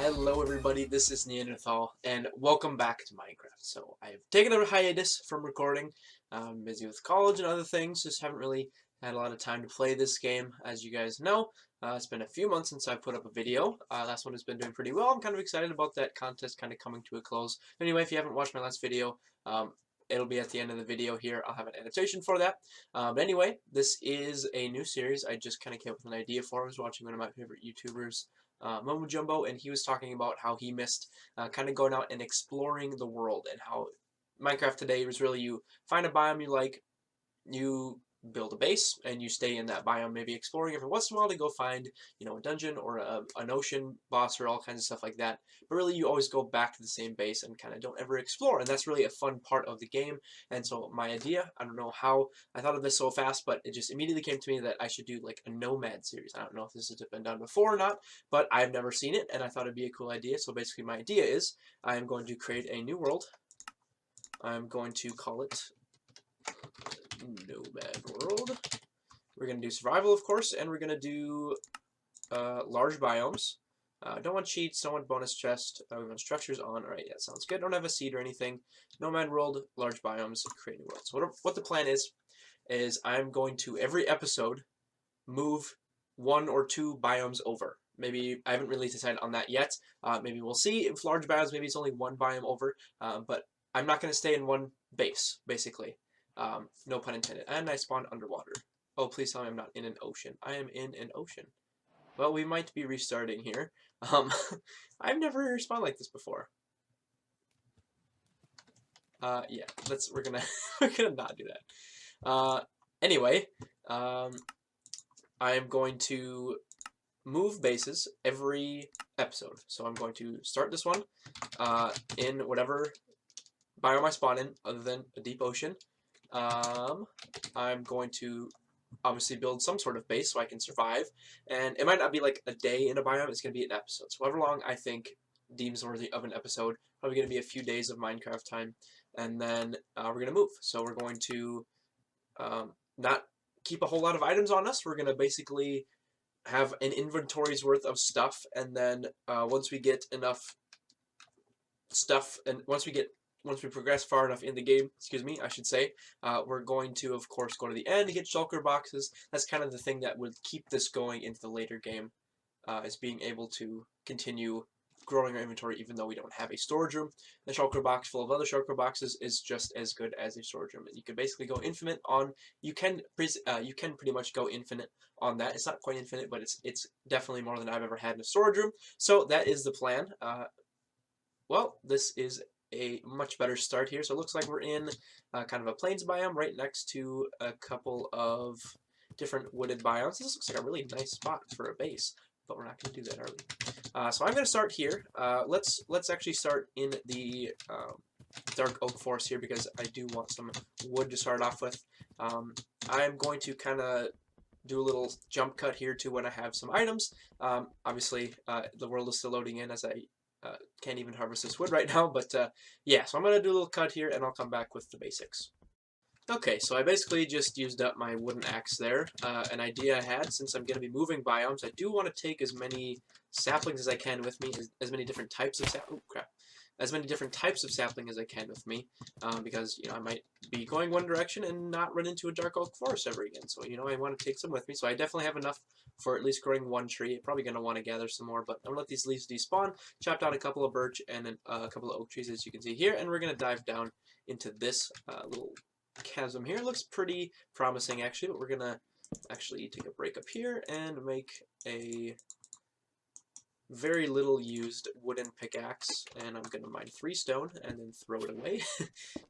Hello everybody, this is Neanderthal, and welcome back to Minecraft. So, I've taken a hiatus from recording. I'm busy with college and other things, just haven't really had a lot of time to play this game, as you guys know. It's been a few months since I put up a video. Last one has been doing pretty well. I'm kind of excited about that contest kind of coming to a close. Anyway, if you haven't watched my last video, it'll be at the end of the video here. I'll have an annotation for that. But anyway, this is a new series I just kind of came up with an idea for. I was watching one of my favorite YouTubers, Nomad, and he was talking about how he missed kind of going out and exploring the world, and how Minecraft today was really you find a biome you like, you build a base, and you stay in that biome, maybe exploring every once in a while to go find, a dungeon or an ocean boss or all kinds of stuff like that. But really, you always go back to the same base and kind of don't ever explore, and that's really a fun part of the game. And so my idea, I don't know how I thought of this so fast, but it just immediately came to me that I should do like a Nomad series. I don't know if this has been done before or not, but I've never seen it, and I thought it'd be a cool idea. So basically, my idea is I am going to create a new world. I'm going to call it Nomad World. We're going to do survival, of course, and we're going to do large biomes. Don't want cheats, don't want bonus chest, we want structures on. Alright, yeah, sounds good. Don't have a seed or anything. Nomad World, large biomes, create new world. So what the plan is I'm going to, every episode, move 1 or 2 biomes over. Maybe, I haven't really decided on that yet. Maybe we'll see. If large biomes, maybe it's only 1 biome over, but I'm not going to stay in one base, basically. No pun intended. And I spawned underwater. Oh, please tell me I'm not in an ocean. I am in an ocean. Well, we might be restarting here. I've never spawned like this before. Yeah, we're gonna we're gonna not do that. Anyway, I am going to move bases every episode. So I'm going to start this one in whatever biome I spawn in, other than a deep ocean. I'm going to obviously build some sort of base so I can survive, and it might not be like a day in a biome, it's going to be an episode. So however long I think deems worthy of an episode, probably going to be a few days of Minecraft time, and then we're going to move. So we're going to not keep a whole lot of items on us. We're going to basically have an inventory's worth of stuff, and then once we get enough stuff, and once we progress far enough in the game, excuse me, I should say, we're going to, of course, go to the end to get shulker boxes. That's kind of the thing that would keep this going into the later game, is being able to continue growing our inventory even though we don't have a storage room. The shulker box full of other shulker boxes is just as good as a storage room. You can basically go infinite on, you can pretty much go infinite on that. It's not quite infinite, but it's definitely more than I've ever had in a storage room. So that is the plan. Well, this is a much better start here. So it looks like we're in kind of a plains biome right next to a couple of different wooded biomes. This looks like a really nice spot for a base, but we're not going to do that, are we? So I'm going to start here. Let's actually start in the dark oak forest here, because I do want some wood to start off with. I'm going to kind of do a little jump cut here to when I have some items. Obviously, the world is still loading in as I can't even harvest this wood right now, but yeah, so I'm going to do a little cut here, and I'll come back with the basics. Okay, so I basically just used up my wooden axe there. An idea I had, since I'm going to be moving biomes, I do want to take as many saplings as I can with me, as many different types of as many different types of sapling as I can with me, because, I might be going one direction and not run into a dark oak forest ever again. So, I want to take some with me. So I definitely have enough for at least growing one tree. I'm probably going to want to gather some more, but I'm going to let these leaves despawn, chop down a couple of birch and then a couple of oak trees, as you can see here, and we're going to dive down into this little chasm here. It looks pretty promising, actually, but we're going to actually take a break up here and make a very little used wooden pickaxe, and I'm going to mine 3 stone and then throw it away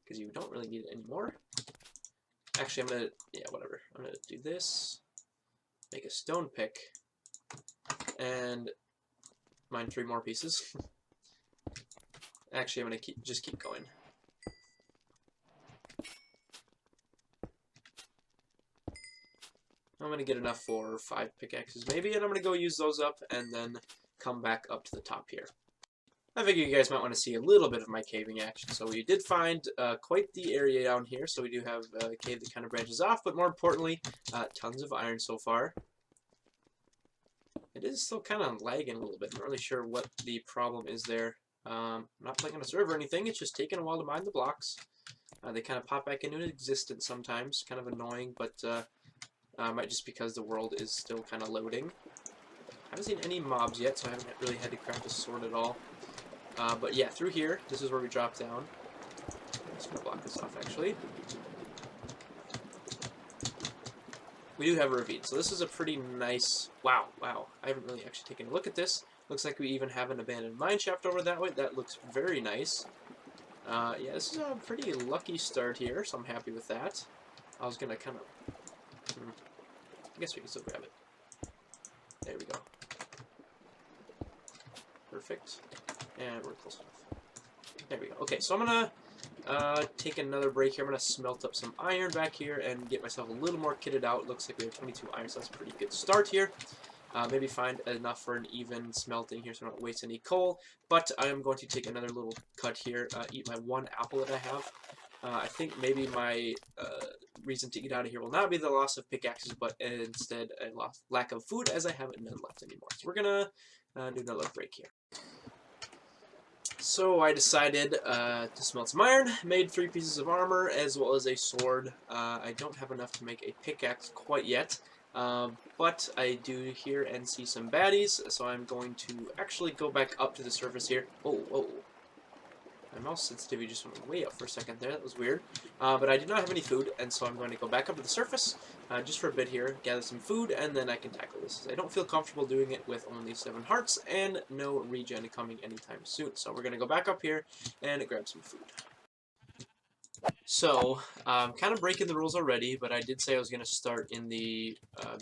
because you don't really need it anymore. Actually, I'm going to, yeah, whatever. I'm going to do this, make a stone pick, and mine 3 more pieces. Actually, I'm going to just keep going. I'm going to get enough for 5 pickaxes maybe, and I'm going to go use those up and then come back up to the top here. I figure you guys might want to see a little bit of my caving action. So we did find quite the area down here, so we do have a cave that kind of branches off, but more importantly, tons of iron so far. It is still kind of lagging a little bit. I'm not really sure what the problem is there. I'm not playing on a server or anything. It's just taking a while to mine the blocks. They kind of pop back into existence sometimes. Kind of annoying, but might just because the world is still kind of loading. I haven't seen any mobs yet, so I haven't really had to craft a sword at all. But yeah, through here, this is where we drop down. I'm just going to block this off, actually. We do have a ravine, so this is a pretty nice... Wow. I haven't really actually taken a look at this. Looks like we even have an abandoned mine shaft over that way. That looks very nice. Yeah, this is a pretty lucky start here, so I'm happy with that. I was going to kind of... I guess we can still grab it. There we go. Perfect. And we're close enough. There we go. Okay, so I'm going to take another break here. I'm going to smelt up some iron back here and get myself a little more kitted out. Looks like we have 22 iron, so that's a pretty good start here. Maybe find enough for an even smelting here so I don't waste any coal. But I am going to take another little cut here, eat my one apple that I have. I think maybe my reason to get out of here will not be the loss of pickaxes, but instead a lack of food, as I haven't none left anymore. So we're going to do another break here. So I decided to smelt some iron, made 3 pieces of armor, as well as a sword. I don't have enough to make a pickaxe quite yet, but I do hear and see some baddies, so I'm going to actually go back up to the surface here. Oh. My mouse sensitivity just went way up for a second there. That was weird. But I do not have any food, and so I'm going to go back up to the surface just for a bit here, gather some food, and then I can tackle this. I don't feel comfortable doing it with only 7 hearts and no regen coming anytime soon. So we're going to go back up here and grab some food. So, kind of breaking the rules already, but I did say I was going to start in the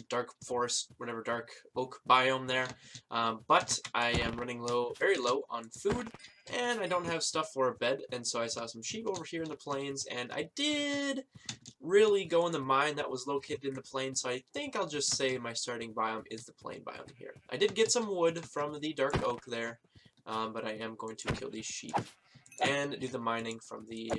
dark forest, whatever, dark oak biome there. But I am running low, very low on food, and I don't have stuff for a bed, and so I saw some sheep over here in the plains, and I did really go in the mine that was located in the plain, so I think I'll just say my starting biome is the plain biome here. I did get some wood from the dark oak there, but I am going to kill these sheep and do the mining from the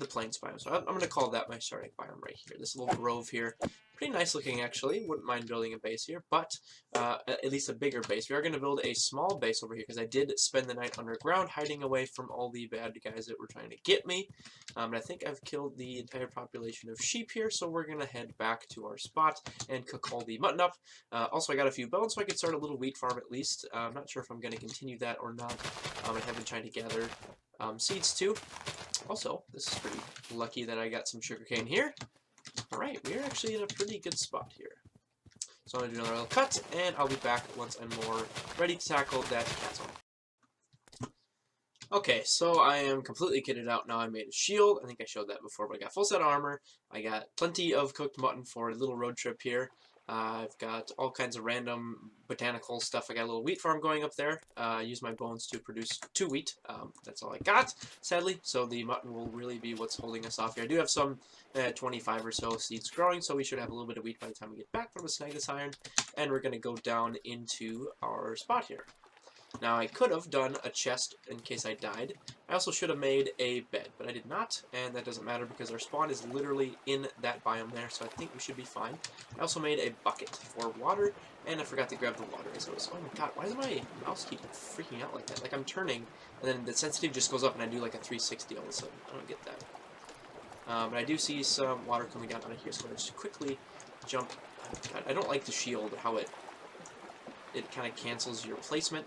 plains biome. So I'm going to call that my starting biome right here. This little grove here. Pretty nice looking, actually. Wouldn't mind building a base here, but at least a bigger base. We are going to build a small base over here because I did spend the night underground hiding away from all the bad guys that were trying to get me. And I think I've killed the entire population of sheep here, so we're going to head back to our spot and cook all the mutton up. Also, I got a few bones, so I could start a little wheat farm at least. I'm not sure if I'm going to continue that or not. I have been trying to gather seeds too. Also, this is pretty lucky that I got some sugarcane here. Alright, we're actually in a pretty good spot here. So I'm going to do another little cut, and I'll be back once I'm more ready to tackle that chasm. Okay, so I am completely kitted out now. I made a shield. I think I showed that before, but I got full set of armor. I got plenty of cooked mutton for a little road trip here. I've got all kinds of random botanical stuff. I got a little wheat farm going up there. I use my bones to produce 2 wheat. That's all I got, sadly. So the mutton will really be what's holding us off here. I do have some 25 or so seeds growing, so we should have a little bit of wheat by the time we get back from the snag this iron. And we're going to go down into our spot here. Now, I could have done a chest in case I died. I also should have made a bed, but I did not, and that doesn't matter because our spawn is literally in that biome there, so I think we should be fine. I also made a bucket for water, and I forgot to grab the water as it was. Oh my god, why does my mouse keep freaking out like that? Like I'm turning, and then the sensitivity just goes up, and I do like a 360 all of a sudden. I don't get that. But I do see some water coming down out of here, so I'm going to just quickly jump. God, I don't like the shield, how it kind of cancels your placement.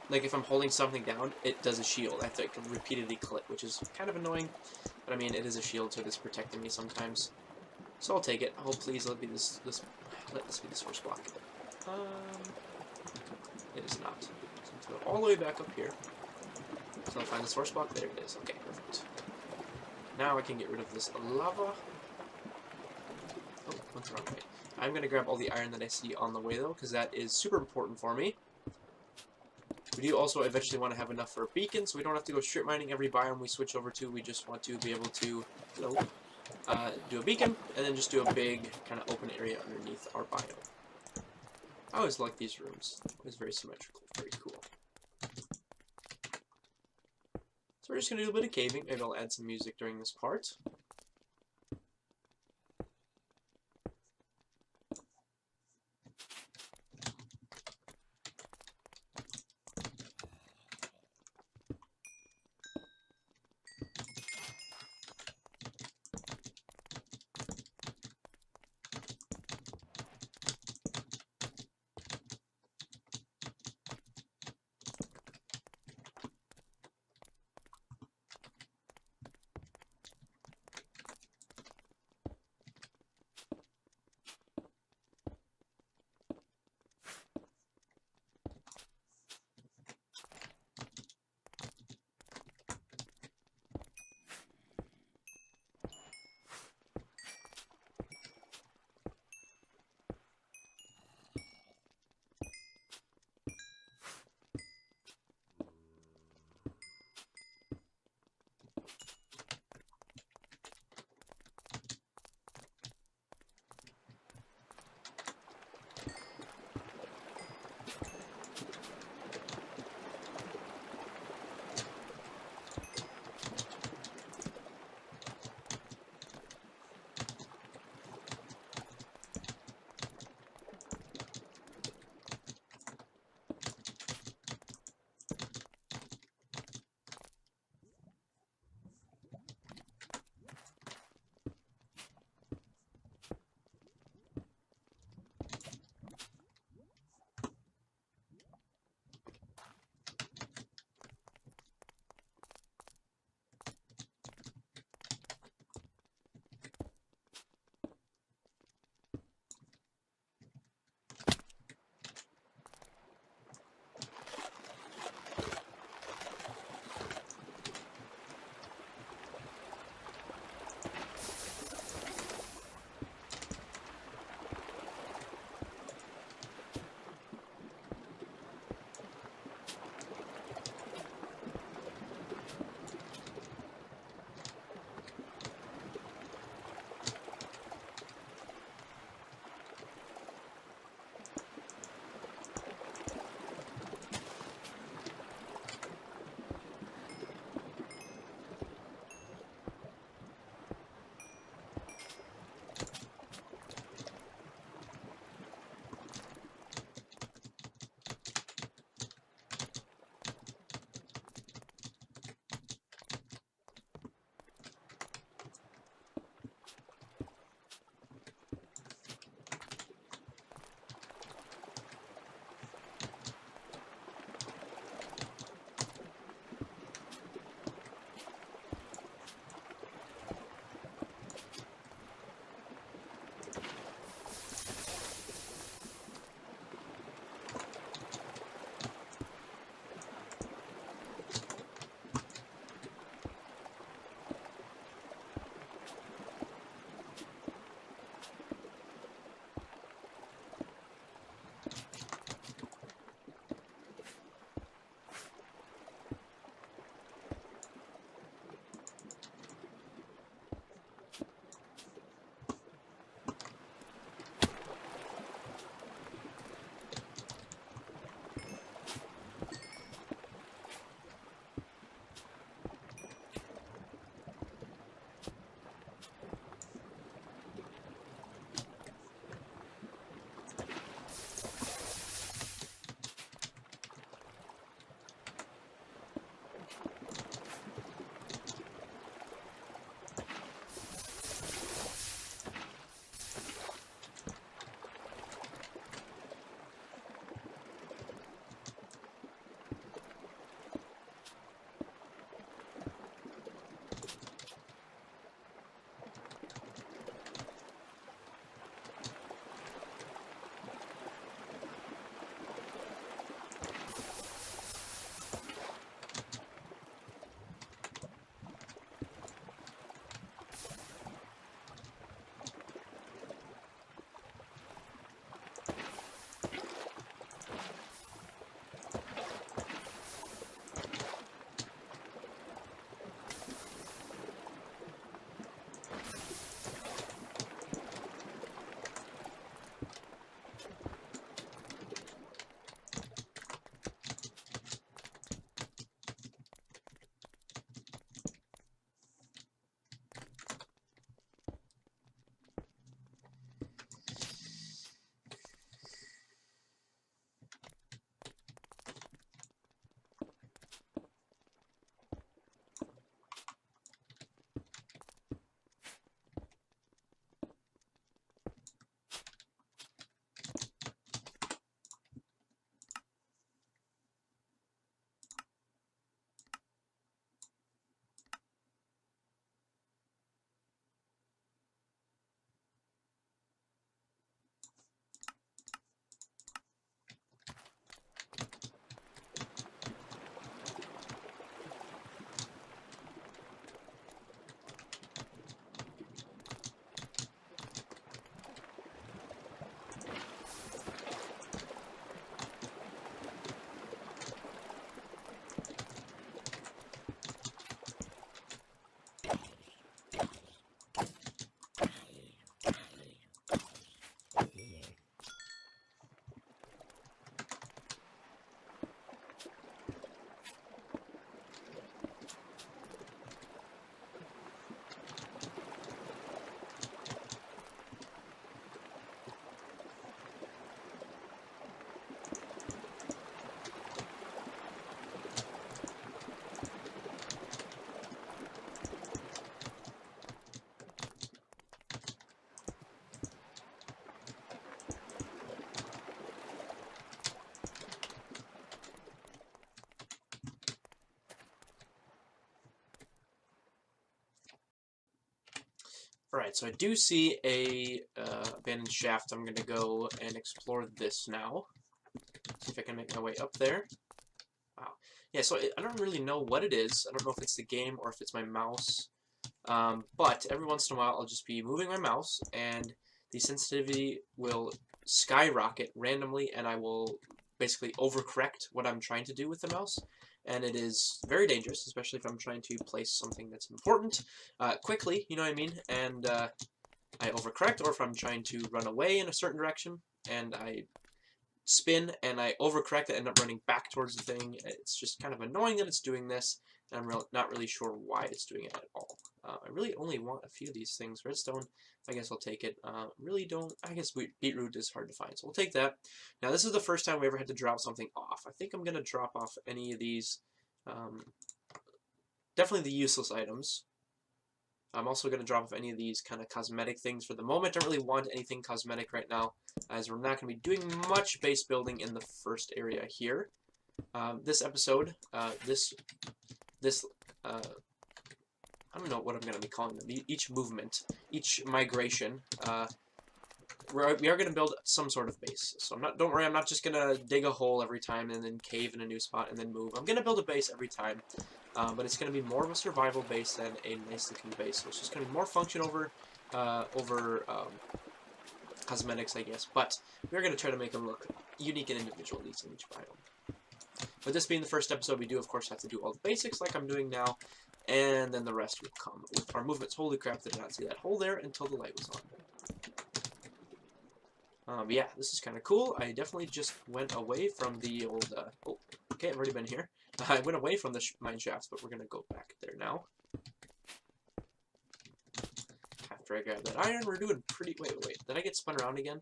Like if I'm holding something down, it does a shield. I have to repeatedly click, which is kind of annoying. But I mean, it is a shield, so it is protecting me sometimes. So I'll take it. Oh, please let me this be the source block. It is not. So let's go all the way back up here. So I'll find the source block. There it is. Okay, perfect. Now I can get rid of this lava. Oh, what's wrong way? I'm going to grab all the iron that I see on the way, though, because that is super important for me. We do also eventually want to have enough for a beacon, so we don't have to go strip mining every biome we switch over to. We just want to be able to do a beacon, and then just do a big kind of open area underneath our biome. I always like these rooms. It's very symmetrical. Very cool. So we're just going to do a bit of caving. Maybe I'll add some music during this part. Alright, so I do see a abandoned shaft. I'm gonna go and explore this now. See if I can make my way up there. Wow. Yeah, so I don't really know what it is. I don't know if it's the game or if it's my mouse. But every once in a while, I'll just be moving my mouse, and the sensitivity will skyrocket randomly, and I will basically overcorrect what I'm trying to do with the mouse. And it is very dangerous, especially if I'm trying to place something that's important quickly, you know what I mean? And I overcorrect, or if I'm trying to run away in a certain direction, and I spin and I overcorrect it, end up running back towards the thing. It's just kind of annoying that it's doing this, and I'm not really sure why it's doing it at all. I really only want a few of these things. Redstone, I guess I'll take it. Really don't, I guess beetroot is hard to find, so we'll take that. Now this is the first time we ever had to drop something off. I think I'm going to drop off any of these, definitely the useless items. I'm also going to drop off any of these kind of cosmetic things for the moment. I don't really want anything cosmetic right now, as we're not going to be doing much base building in the first area here. This episode, I don't know what I'm going to be calling them. Each movement, each migration, we are going to build some sort of base. So don't worry, I'm not just going to dig a hole every time and then cave in a new spot and then move. I'm going to build a base every time, but it's going to be more of a survival base than a nice-looking base. So it's just going to be more function over cosmetics, I guess. But we're going to try to make them look unique and individual, at least in each biome. But this being the first episode, we do, of course, have to do all the basics like I'm doing now. And then the rest will come with our movements. Holy crap, did not see that hole there until the light was on. Yeah, this is kind of cool. I definitely just went away from the old... oh, okay, I've already been here. I went away from the mine shafts, but we're going to go back there now. After I grab that iron, we're doing pretty... Wait. Did I get spun around again?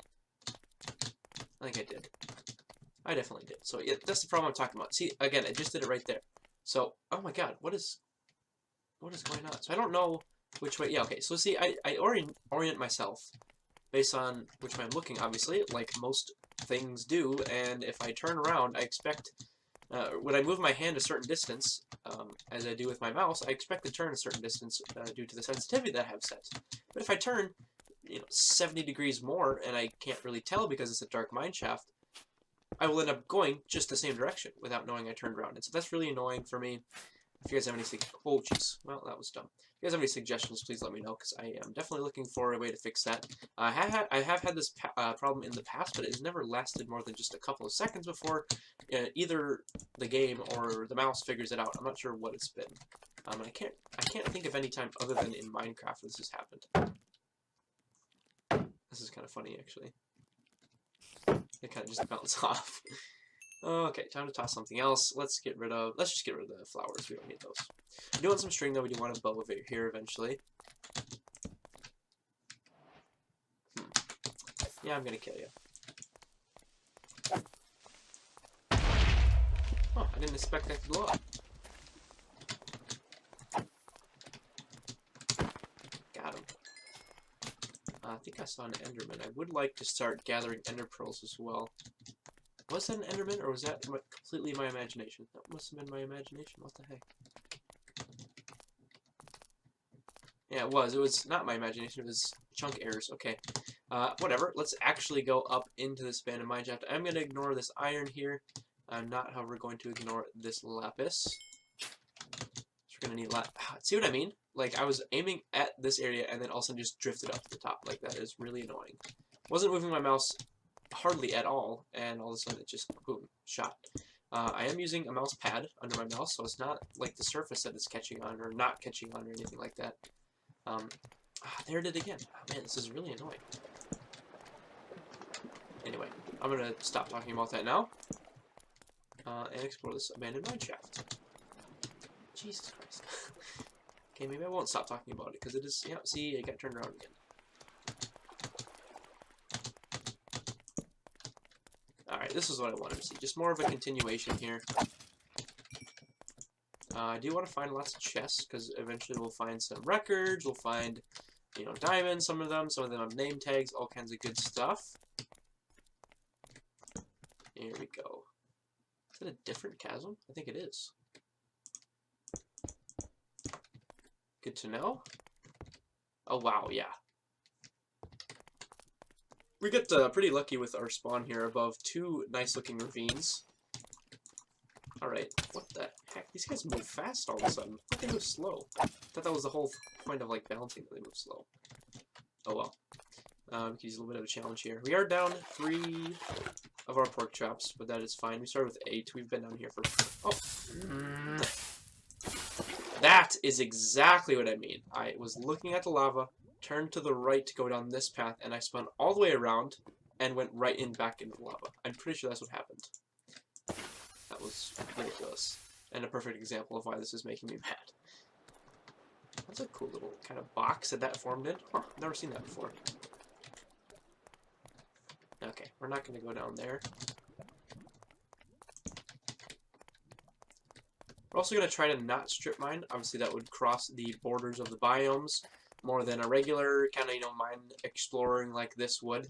I think I did. I definitely did. So, yeah, that's the problem I'm talking about. See, again, I just did it right there. So, oh my god, what is going on? So I don't know which way. Yeah, okay. So see, I orient myself based on which way I'm looking, obviously, like most things do. And if I turn around, I expect when I move my hand a certain distance, as I do with my mouse, I expect to turn a certain distance due to the sensitivity that I have set. But if I turn, 70 degrees more, and I can't really tell because it's a dark mine shaft, I will end up going just the same direction without knowing I turned around. And so that's really annoying for me. If you guys have any oh jeez, well that was dumb. If you guys have any suggestions, please let me know, because I am definitely looking for a way to fix that. I have had this problem in the past, but it has never lasted more than just a couple of seconds before either the game or the mouse figures it out. I'm not sure what it's been. And I can't think of any time other than in Minecraft this has happened. This is kind of funny actually. It kind of just bounces off. Okay, time to toss something else. Let's just get rid of the flowers. We don't need those. I do want some string though. We do want a bow of it here eventually. Yeah, I'm gonna kill you. Oh, I didn't expect that to blow up. Got him. I think I saw an enderman. I would like to start gathering ender pearls as well. Was that an enderman, or was that completely my imagination? That must have been my imagination. What the heck? Yeah, it was. It was not my imagination. It was chunk errors. Okay. Whatever. Let's actually go up into this abandoned mine shaft. I'm going to ignore this iron here. I'm not, however, going to ignore this lapis. So we're going to need see what I mean? Like, I was aiming at this area and then all of a sudden just drifted up to the top. Like, that is really annoying. Wasn't moving my mouse hardly at all, and all of a sudden it just, boom, shot. I am using a mouse pad under my mouse, so it's not like the surface that it's catching on or not catching on or anything like that. There it is again. Oh, man, this is really annoying. Anyway, I'm going to stop talking about that now and explore this abandoned mine shaft. Jesus Christ. Okay, maybe I won't stop talking about it, because it is, yeah, see, it got turned around again. Alright, this is what I wanted to see. Just more of a continuation here. I do want to find lots of chests, because eventually we'll find some records, we'll find, diamonds, some of them have name tags, all kinds of good stuff. Here we go. Is that a different chasm? I think it is. Good to know. Oh, wow, yeah. We get pretty lucky with our spawn here above two nice-looking ravines. Alright, what the heck? These guys move fast all of a sudden. I thought they move slow. I thought that was the whole point of, like, balancing, that they move slow. Oh well. We can use a little bit of a challenge here. We are down 3 of our pork chops, but that is fine. We started with 8. We've been down here for... Oh! That is exactly what I mean. I was looking at the lava, turned to the right to go down this path, and I spun all the way around and went right back into the lava. I'm pretty sure that's what happened. That was ridiculous. And a perfect example of why this is making me mad. That's a cool little kind of box that formed in. Huh, never seen that before. Okay, we're not going to go down there. We're also going to try to not strip mine. Obviously, that would cross the borders of the biomes more than a regular kind of, mine exploring like this would.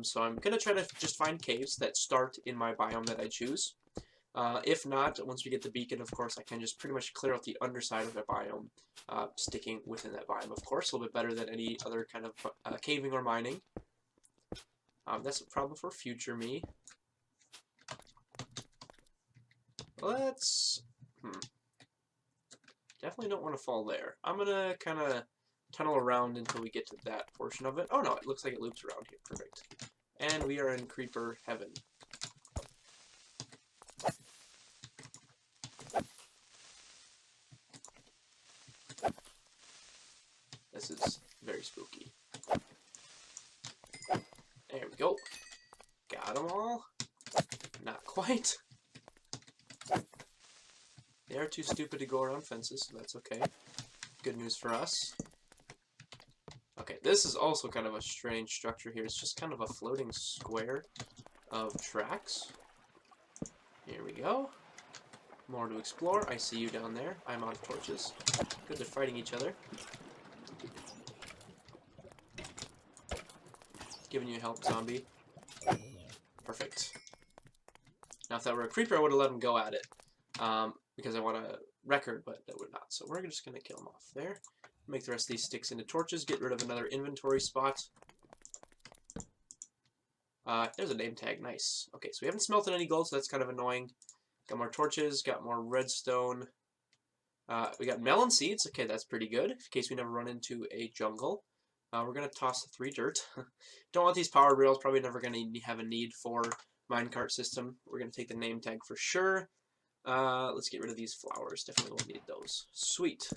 So I'm going to try to just find caves that start in my biome that I choose. If not, once we get the beacon, of course, I can just pretty much clear out the underside of the biome, sticking within that biome, of course, a little bit better than any other kind of caving or mining. That's a problem for future me. Let's... Definitely don't want to fall there. I'm going to kind of tunnel around until we get to that portion of it. Oh no, it looks like it loops around here. Perfect. And we are in creeper heaven. This is very spooky. There we go. Got them all. Not quite. They are too stupid to go around fences, so that's okay. Good news for us. Okay, this is also kind of a strange structure here. It's just kind of a floating square of tracks. Here we go. More to explore. I see you down there. I'm out of torches. Good, they're fighting each other. Giving you help, zombie. Perfect. Now, if that were a creeper, I would have let him go at it. Because I want a record, but that would not. So we're just going to kill him off there. Make the rest of these sticks into torches. Get rid of another inventory spot. There's a name tag. Nice. Okay, so we haven't smelted any gold, so that's kind of annoying. Got more torches. Got more redstone. We got melon seeds. Okay, that's pretty good. In case we never run into a jungle. We're going to toss 3 dirt. Don't want these power rails. Probably never going to have a need for minecart system. We're going to take the name tag for sure. Let's get rid of these flowers. Definitely won't need those. Sweet.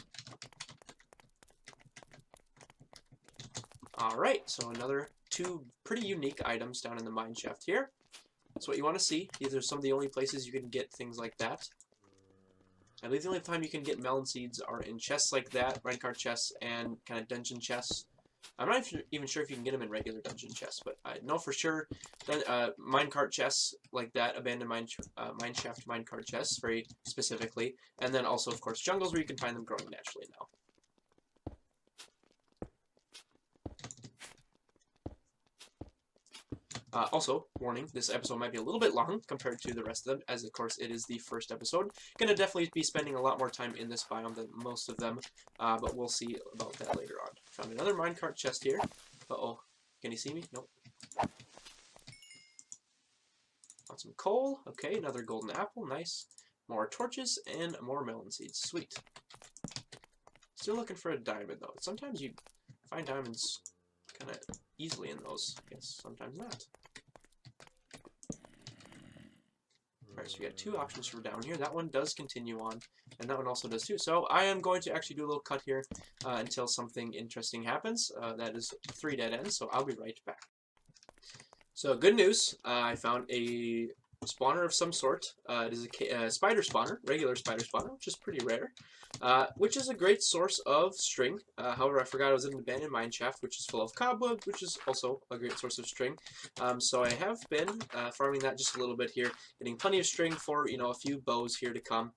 Alright, so another 2 pretty unique items down in the mine shaft here. That's what you want to see. These are some of the only places you can get things like that. I believe the only time you can get melon seeds are in chests like that, minecart chests, and kind of dungeon chests. I'm not even sure if you can get them in regular dungeon chests, but I know for sure that minecart chests like that, abandoned mineshaft minecart chests, very specifically, and then also, of course, jungles where you can find them growing naturally now. Also, warning, this episode might be a little bit long compared to the rest of them, as of course it is the first episode. Gonna definitely be spending a lot more time in this biome than most of them, but we'll see about that later on. Found another minecart chest here. Uh-oh. Can you see me? Nope. Got some coal. Okay, another golden apple. Nice. More torches and more melon seeds. Sweet. Still looking for a diamond, though. Sometimes you find diamonds kind of easily in those. I guess sometimes not. Alright, so we got 2 options for down here. That one does continue on, and that one also does too. So I am going to actually do a little cut here until something interesting happens. That is 3 dead ends, so I'll be right back. So good news, I found a spawner of some sort. It is a spider spawner, regular spider spawner, which is pretty rare. Which is a great source of string. However, I forgot I was in an abandoned mine shaft, which is full of cobweb, which is also a great source of string. So I have been farming that just a little bit here, getting plenty of string for, a few bows here to come,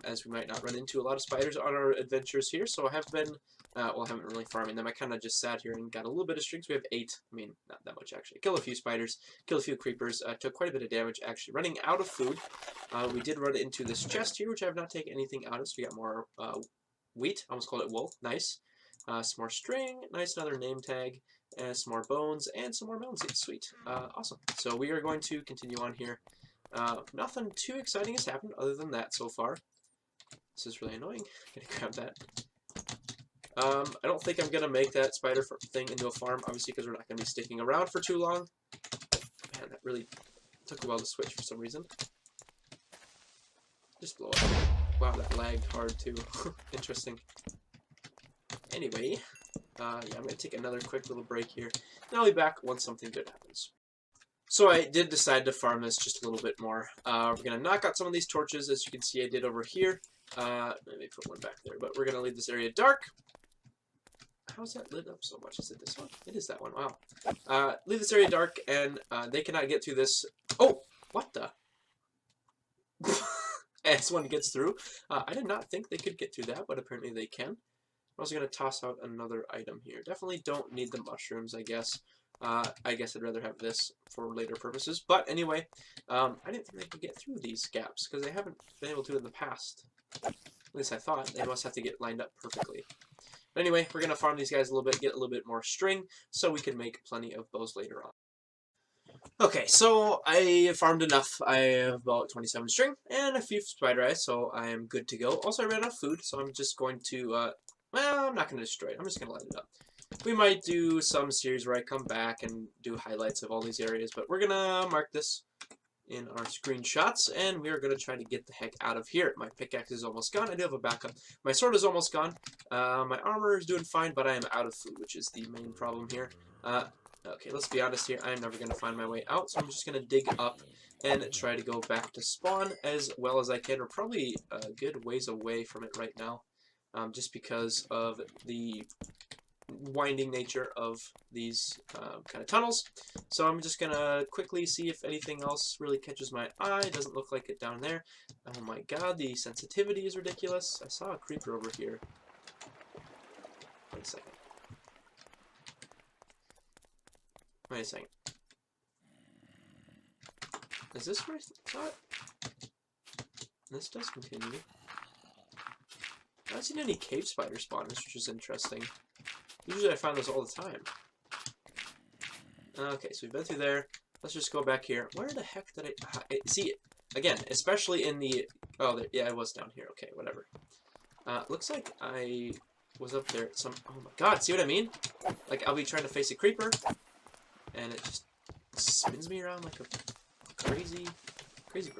as we might not run into a lot of spiders on our adventures here. So I have been, well, I haven't really farming them. I kind of just sat here and got a little bit of strings. We have 8. I mean, not that much, actually. Killed a few spiders, killed a few creepers, took quite a bit of damage, actually. Running out of food. We did run into this chest here, which I have not taken anything out of, so we got more wheat. I almost called it wool. Nice. Some more string. Nice, another name tag. and some more bones, and some more melon seeds. Sweet. Awesome. So we are going to continue on here. Nothing too exciting has happened other than that so far. This is really annoying. Gonna grab that. I don't think I'm gonna make that spider thing into a farm, obviously, because we're not gonna be sticking around for too long. Man, that really took a while to switch for some reason. Just blow up. Wow, that lagged hard too. Interesting. Anyway, yeah, I'm gonna take another quick little break here, and I'll be back once something good happens. So I did decide to farm this just a little bit more. We're gonna knock out some of these torches, as you can see I did over here. Let me put one back there, but we're gonna leave this area dark. How's that lit up so much? Is it this one? It is that one. Wow. Leave this area dark, and they cannot get through this. Oh, what the? As one gets through. I did not think they could get through that, but apparently they can. I'm also going to toss out another item here. Definitely don't need the mushrooms, I guess. I guess I'd rather have this for later purposes. But anyway, I didn't think they could get through these gaps, because they haven't been able to in the past. At least I thought. They must have to get lined up perfectly. But anyway, we're going to farm these guys a little bit, get a little bit more string, so we can make plenty of bows later on. Okay, so I farmed enough. I have about 27 string and a few spider eyes, so I am good to go. Also, I ran out of food, so I'm just going to, well, I'm not going to destroy it. I'm just going to light it up. We might do some series where I come back and do highlights of all these areas, but we're going to mark this in our screenshots, and we are going to try to get the heck out of here. My pickaxe is almost gone. I do have a backup. My sword is almost gone. My armor is doing fine, but I am out of food, which is the main problem here. Okay, let's be honest here. I'm never going to find my way out, so I'm just going to dig up and try to go back to spawn as well as I can. We're probably a good ways away from it right now, just because of the winding nature of these kind of tunnels. So I'm just gonna quickly see if anything else really catches my eye. It doesn't look like it down there. Oh my god, the sensitivity is ridiculous. I saw a creeper over here. Wait a second. Wait a second. Is this where I thought? This does continue. I haven't seen any cave spider spawners, which is interesting. Usually I find those all the time. Okay, so we've been through there. Let's just go back here. Where the heck did I see it? Again, especially in the... Oh, there, yeah, I was down here. Okay, whatever. Looks like I was up there at some... Oh my god, see what I mean? Like, I'll be trying to face a creeper, and it just spins me around like a crazy person.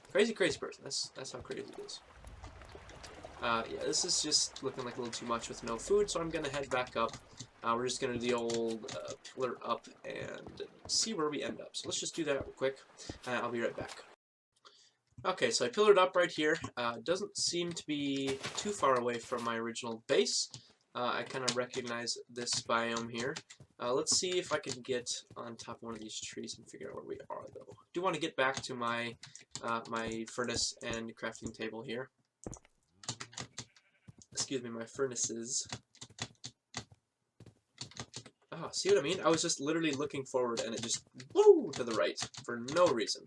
Crazy person. That's how crazy it is. Yeah, this is just looking like a little too much with no food, so I'm going to head back up. We're just going to do the old pillar up and see where we end up. So let's just do that real quick. I'll be right back. Okay, so I pillared up right here. Doesn't seem to be too far away from my original base. I kind of recognize this biome here. Let's see if I can get on top of one of these trees and figure out where we are, though. I do want to get back to my, my furnace and crafting table here. Excuse me, my furnaces. Oh, see what I mean? I was just literally looking forward and it just woo to the right for no reason.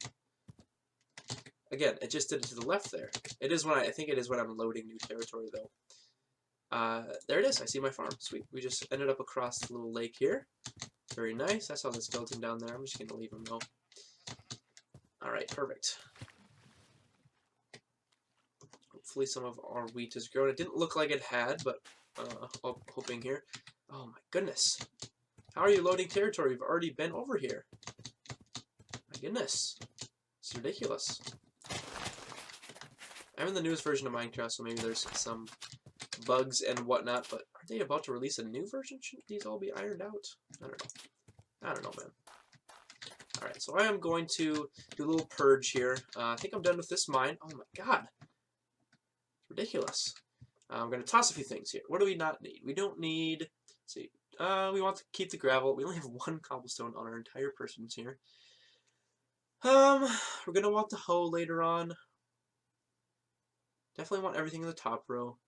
Again, it just did it to the left there. It is when I think it is when I'm loading new territory though. There it is. I see my farm. Sweet. We just ended up across the little lake here. Very nice. I saw the skeleton down there. I'm just gonna leave him though. Alright, perfect. Hopefully some of our wheat has grown. It didn't look like it had, but hoping here. Oh my goodness. How are you loading territory? We've already been over here. My goodness. It's ridiculous. I'm in the newest version of Minecraft, so maybe there's some bugs and whatnot, but are they about to release a new version? Shouldn't these all be ironed out? I don't know. I don't know, man. Alright, so I am going to do a little purge here. I think I'm done with this mine. Oh my god. Ridiculous. I'm going to toss a few things here. What do we not need? We don't need... Let's see. We want to keep the gravel. We only have one cobblestone on our entire persons here. We're going to want the hoe later on. Definitely want everything in the top row.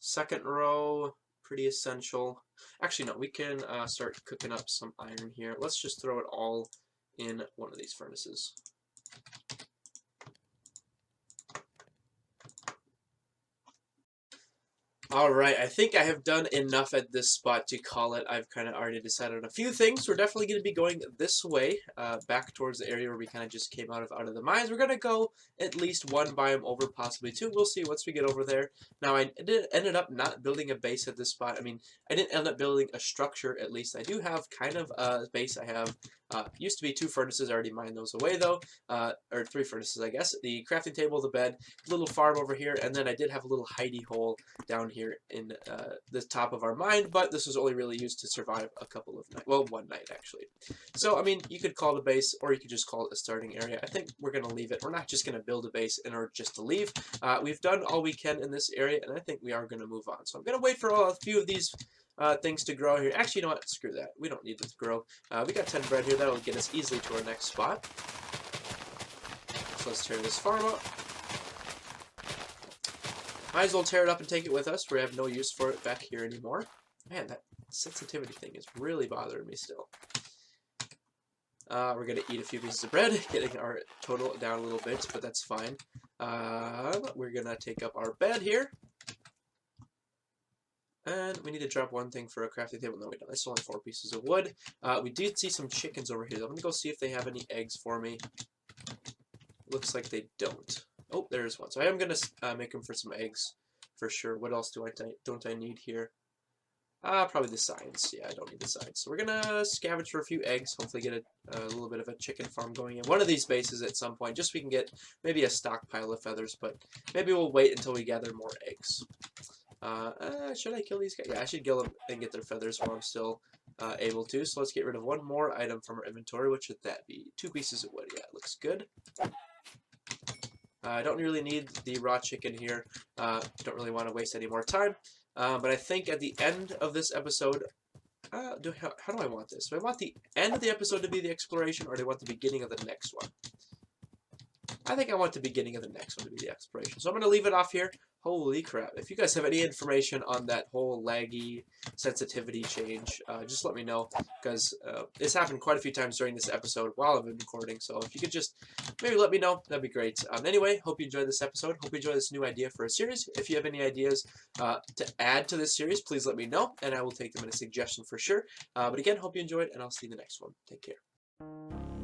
Second row, pretty essential. Actually, no, we can start cooking up some iron here. Let's just throw it all in one of these furnaces. Alright, I think I have done enough at this spot to call it. I've kind of already decided on a few things. We're definitely going to be going this way, back towards the area where we kind of just came out of the mines. We're going to go at least one biome over, possibly two. We'll see once we get over there. Now, ended up not building a base at this spot. I mean, I didn't end up building a structure, at least. I do have kind of a base. I have, used to be 2 furnaces. I already mined those away, though. Or 3 furnaces, I guess. The crafting table, the bed, little farm over here, and then I did have a little hidey hole down here in the top of our mine, but this was only really used to survive a couple of nights. Well, one night, actually. So, I mean, you could call it a base, or you could just call it a starting area. I think we're going to leave it. We're not just going to build a base in order just to leave. We've done all we can in this area, and I think we are going to move on. So I'm going to wait for a few of these things to grow here. Actually, you know what? Screw that. We don't need it to grow. We got 10 bread here. That'll get us easily to our next spot. So let's tear this farm up. Might as well tear it up and take it with us. We have no use for it back here anymore. Man, that sensitivity thing is really bothering me still. We're going to eat a few pieces of bread, getting our total down a little bit, but that's fine. We're going to take up our bed here. And we need to drop one thing for a crafting table. No, we don't. That's only 4 pieces of wood. We did see some chickens over here. I'm going to go see if they have any eggs for me. Looks like they don't. Oh, there's one. So I am going to make them for some eggs for sure. What else don't I need here? Probably the signs. Yeah, I don't need the signs. So we're going to scavenge for a few eggs. Hopefully get a little bit of a chicken farm going in one of these bases at some point. Just so we can get maybe a stockpile of feathers. But maybe we'll wait until we gather more eggs. Should I kill these guys? Yeah, I should kill them and get their feathers while I'm still able to. So let's get rid of one more item from our inventory. What should that be? 2 pieces of wood. Yeah, it looks good. I don't really need the raw chicken here. Don't really want to waste any more time. But I think at the end of this episode, how do I want this? Do I want the end of the episode to be the exploration, or do I want the beginning of the next one? I think I want the beginning of the next one to be the exploration. So I'm going to leave it off here. Holy crap. If you guys have any information on that whole laggy sensitivity change, just let me know, because it's happened quite a few times during this episode while I've been recording. So if you could just maybe let me know, that'd be great. Anyway, hope you enjoyed this episode. Hope you enjoyed this new idea for a series. If you have any ideas to add to this series, please let me know, and I will take them in a suggestion for sure. But again, hope you enjoyed, and I'll see you in the next one. Take care.